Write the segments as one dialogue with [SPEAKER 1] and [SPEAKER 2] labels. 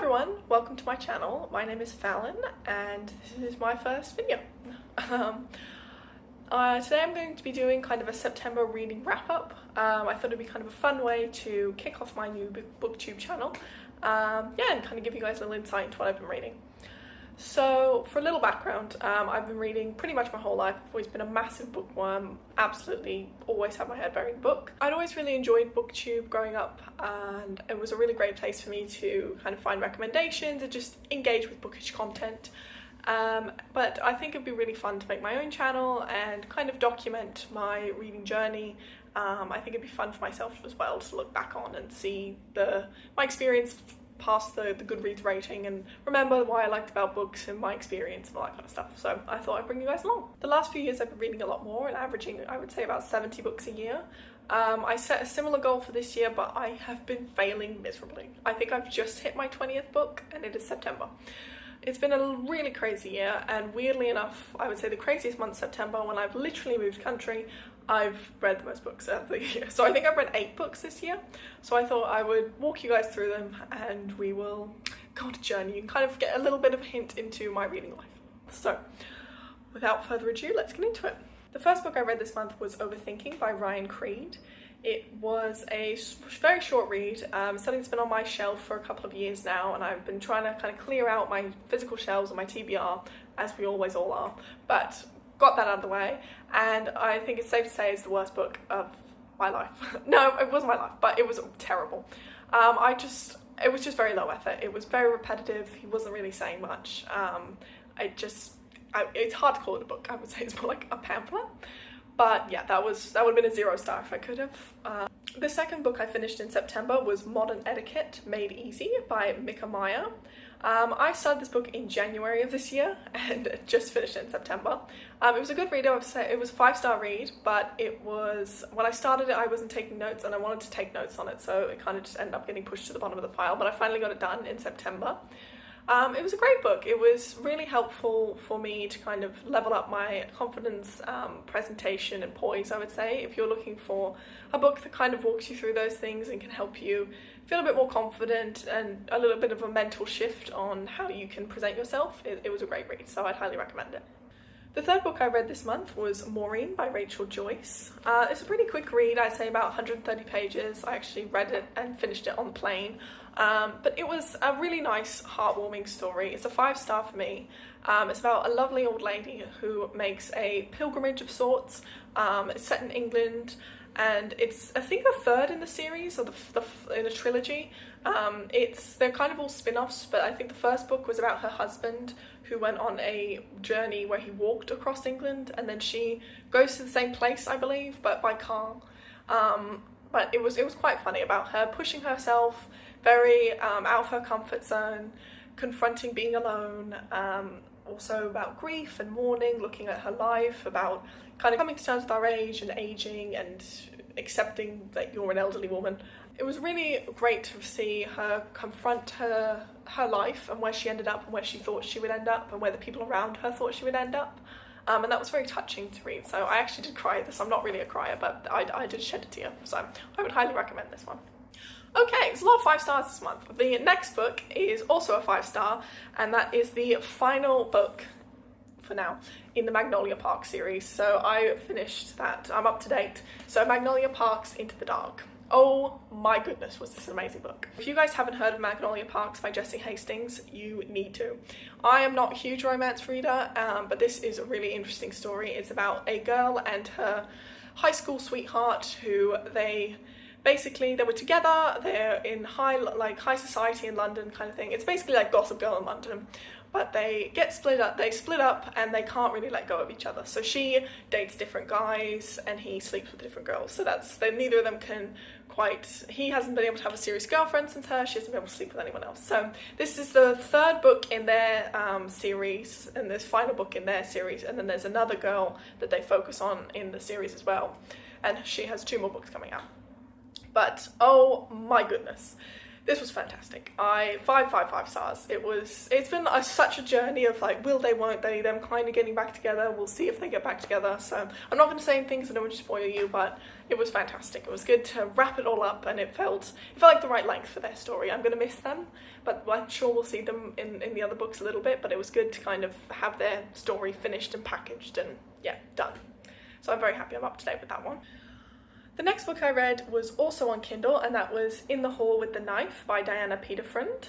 [SPEAKER 1] everyone, welcome to my channel. My name is Fallon and this is my first video. Today I'm going to be doing kind of a September reading wrap-up. I thought it'd be kind of a fun way to kick off my new booktube channel. And kind of give you guys a little insight into what I've been reading. So for a little background, I've been reading pretty much my whole life. I've always been a massive bookworm, absolutely always had my head buried in book. I'd always really enjoyed booktube growing up, and it was a really great place for me to kind of find recommendations and just engage with bookish content. But I think it'd be really fun to make my own channel and kind of document my reading journey. I think it'd be fun for myself as well to look back on and see my experience past the Goodreads rating and remember why I liked about books and my experience and all that kind of stuff. So I thought I'd bring you guys along. The last few years I've been reading a lot more and averaging, I would say, about 70 books a year. I set a similar goal for this year, but I have been failing miserably. I think I've just hit my 20th book and it is September. It's been a really crazy year, and weirdly enough, I would say the craziest month, September, when I've literally moved country, I've read the most books of the year. So I think I've read 8 books this year. So I thought I would walk you guys through them and we will go on a journey and kind of get a little bit of a hint into my reading life. So without further ado, let's get into it. The first book I read this month was Overthinking by Ryan Creed. It was a very short read, something that's been on my shelf for a couple of years now, and I've been trying to kind of clear out my physical shelves and my TBR, as we always all are, but got that out of the way, and I think it's safe to say it's the worst book of my life. No, it wasn't my life, but it was terrible. It was just very low effort. It was very repetitive. He wasn't really saying much. It's hard to call it a book. I would say it's more like a pamphlet. But yeah, that would have been a 0 star if I could have. The second book I finished in September was Modern Etiquette Made Easy by Meier. I started this book in January of this year and just finished it in September. It was a good read. I would say it was a 5-star read, but it was, when I started it I wasn't taking notes and I wanted to take notes on it, so it kind of just ended up getting pushed to the bottom of the pile, but I finally got it done in September. It was a great book. It was really helpful for me to kind of level up my confidence, presentation and poise, I would say. If you're looking for a book that kind of walks you through those things and can help you feel a bit more confident and a little bit of a mental shift on how you can present yourself, it was a great read, so I'd highly recommend it. The third book I read this month was Maureen by Joyce. It's a pretty quick read, I'd say about 130 pages. I actually read it and finished it on the plane. But it was a really nice, heartwarming story. It's a 5-star for me. It's about a lovely old lady who makes a pilgrimage of sorts. It's set in England, and it's, I think, the third in the series, or in a trilogy. They're kind of all spin-offs, but I think the first book was about her husband who went on a journey where he walked across England, and then she goes to the same place, I believe, but by car. But it was quite funny about her pushing herself, very out of her comfort zone, confronting being alone, also about grief and mourning, looking at her life, about kind of coming to terms with our age and aging and accepting that you're an elderly woman. It was really great to see her confront her life and where she ended up and where she thought she would end up and where the people around her thought she would end up. And that was very touching to read, so I actually did cry at this. I'm not really a crier, but I did shed a tear, so I would highly recommend this one. Okay, it's a lot of 5 stars this month. The next book is also a 5-star, and that is the final book, for now, in the Magnolia Park series. So I finished that, I'm up to date. So Magnolia Park's Into the Dark. Oh my goodness, was this an amazing book. If you guys haven't heard of Magnolia Parks by Jessa Hastings, you need to. I am not a huge romance reader, but this is a really interesting story. It's about a girl and her high school sweetheart who they were together, they're in high society in London kind of thing. It's basically like Gossip Girl in London. But they split up and they can't really let go of each other. So she dates different guys and he sleeps with different girls. So neither of them can he hasn't been able to have a serious girlfriend since her, she hasn't been able to sleep with anyone else. So this is the third book in their series, and this final book in their series, and then there's another girl that they focus on in the series as well. And she has 2 more books coming out. But oh my goodness. This was fantastic. 5 stars. It's been such a journey of like, will they, won't they, them kind of getting back together. We'll see if they get back together. So I'm not going to say anything because I don't want to spoil you, but it was fantastic. It was good to wrap it all up, and it felt like the right length for their story. I'm going to miss them, but I'm sure we'll see them in the other books a little bit, but it was good to kind of have their story finished and packaged and yeah, done. So I'm very happy I'm up to date with that one. The next book I read was also on Kindle, and that was In the Hall with the Knife by Diana Peterfreund.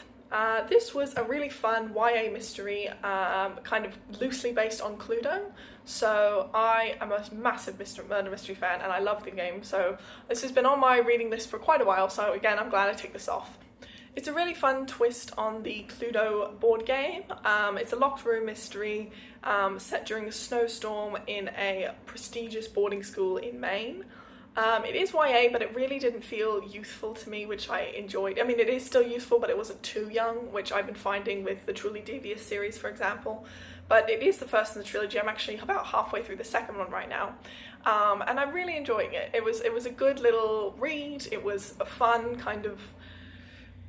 [SPEAKER 1] This was a really fun YA mystery, kind of loosely based on Cluedo. So I am a massive murder mystery fan, and I love the game. So this has been on my reading list for quite a while, so again, I'm glad I ticked this off. It's a really fun twist on the Cluedo board game. It's a locked room mystery set during a snowstorm in a prestigious boarding school in Maine. It is YA, but it really didn't feel youthful to me, which I enjoyed. I mean, it is still youthful, but it wasn't too young, which I've been finding with the Truly Devious series, for example. But it is the first in the trilogy. I'm actually about halfway through the second one right now. And I'm really enjoying it. It was a good little read. It was a fun kind of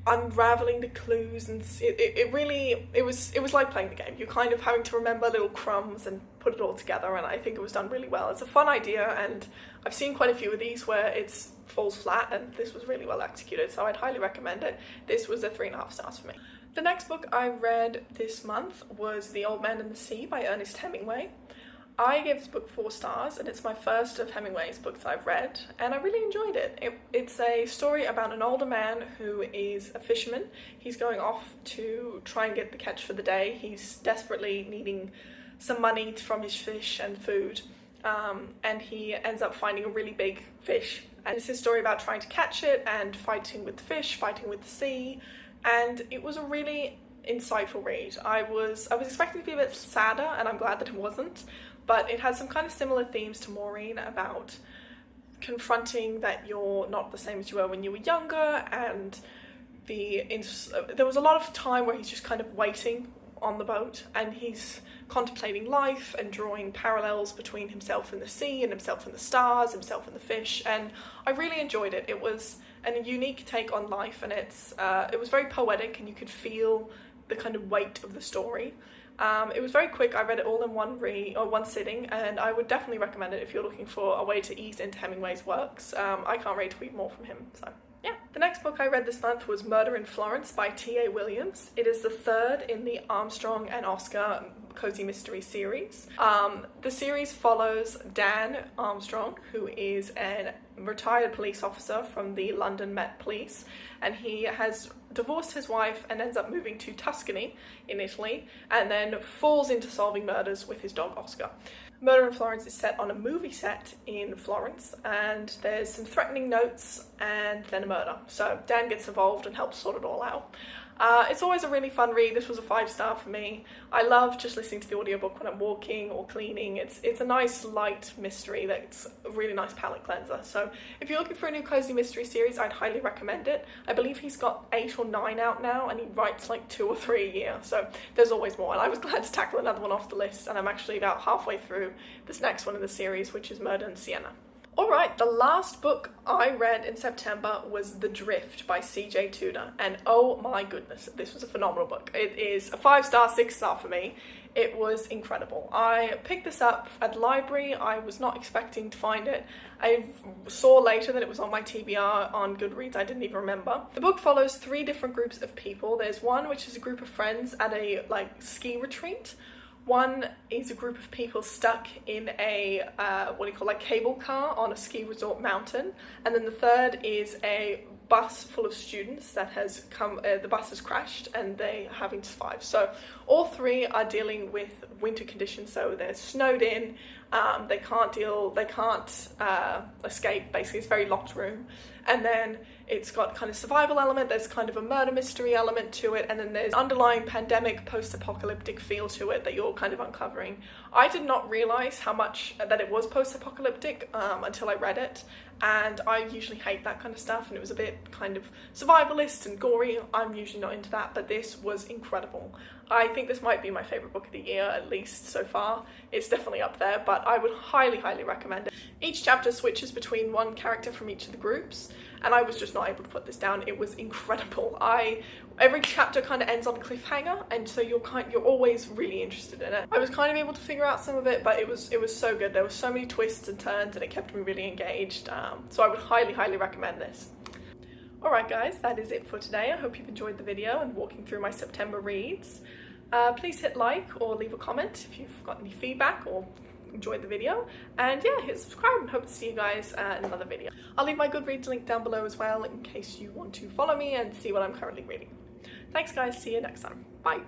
[SPEAKER 1] unraveling the clues, and it was like playing the game. You're kind of having to remember little crumbs and put it all together, and I think it was done really well. It's a fun idea, and I've seen quite a few of these where it falls flat, and this was really well executed, so I'd highly recommend it. This was a 3.5 stars for me. The next book I read this month was The Old Man and the Sea by Ernest Hemingway. I gave this book 4 stars, and it's my first of Hemingway's books I've read, and I really enjoyed it. It's a story about an older man who is a fisherman. He's going off to try and get the catch for the day. He's desperately needing some money from his fish and food, and he ends up finding a really big fish. And it's his story about trying to catch it and fighting with the fish, fighting with the sea, and it was a really insightful read. I was expecting to be a bit sadder, and I'm glad that it wasn't. But it has some kind of similar themes to Maureen about confronting that you're not the same as you were when you were younger, and there was a lot of time where he's just kind of waiting on the boat, and he's contemplating life and drawing parallels between himself and the sea and himself and the stars, himself and the fish, and I really enjoyed it. It was a unique take on life, and it was very poetic, and you could feel the kind of weight of the story. It was very quick. I read it all in one sitting, and I would definitely recommend it if you're looking for a way to ease into Hemingway's works. I can't wait to read more from him, so yeah. The next book I read this month was Murder in Florence by T.A. Williams. It is the third in the Armstrong and Oscar Cozy Mystery series. The series follows Dan Armstrong, who is a retired police officer from the London Met Police, and he has divorced his wife and ends up moving to Tuscany in Italy, and then falls into solving murders with his dog Oscar. Murder in Florence is set on a movie set in Florence, and there's some threatening notes and then a murder. So Dan gets involved and helps sort it all out. It's always a really fun read. This was a 5-star for me. I love just listening to the audiobook when I'm walking or cleaning. It's a nice light mystery that's a really nice palate cleanser. So if you're looking for a new cozy mystery series, I'd highly recommend it. I believe he's got 8 or 9 out now, and he writes like 2 or 3 a year, so there's always more, and I was glad to tackle another one off the list, and I'm actually about halfway through this next one in the series, which is Murder in Siena. Alright, the last book I read in September was The Drift by C.J. Tudor, and oh my goodness, this was a phenomenal book. It is a 5-star, 6-star for me. It was incredible. I picked this up at the library. I was not expecting to find it. I saw later that it was on my TBR on Goodreads. I didn't even remember. The book follows 3 different groups of people. There's one which is a group of friends at a ski retreat. One is a group of people stuck in a, cable car on a ski resort mountain. And then the third is a bus full of students that has come, the bus has crashed and they're having to survive. So all 3 are dealing with winter conditions. So they're snowed in, they can't escape, basically. It's a very locked room. And then it's got kind of survival element, there's kind of a murder mystery element to it, and then there's underlying pandemic, post-apocalyptic feel to it that you're kind of uncovering. I did not realise how much that it was post-apocalyptic until I read it, and I usually hate that kind of stuff, and it was a bit kind of survivalist and gory. I'm usually not into that, but this was incredible. I think this might be my favourite book of the year, at least so far. It's definitely up there, but I would highly, highly recommend it. Each chapter switches between one character from each of the groups, and I was just not able to put this down. It was incredible. Every chapter kind of ends on a cliffhanger, and so you're always really interested in it. I was kind of able to figure out some of it, but it was so good. There were so many twists and turns, and it kept me really engaged. So I would highly recommend this. Alright guys, that is it for today. I hope you've enjoyed the video and walking through my September reads. Please hit like or leave a comment if you've got any feedback or enjoyed the video, and yeah, hit subscribe, and hope to see you guys in another video. I'll leave my Goodreads link down below as well in case you want to follow me and see what I'm currently reading. Thanks guys, see you next time. Bye.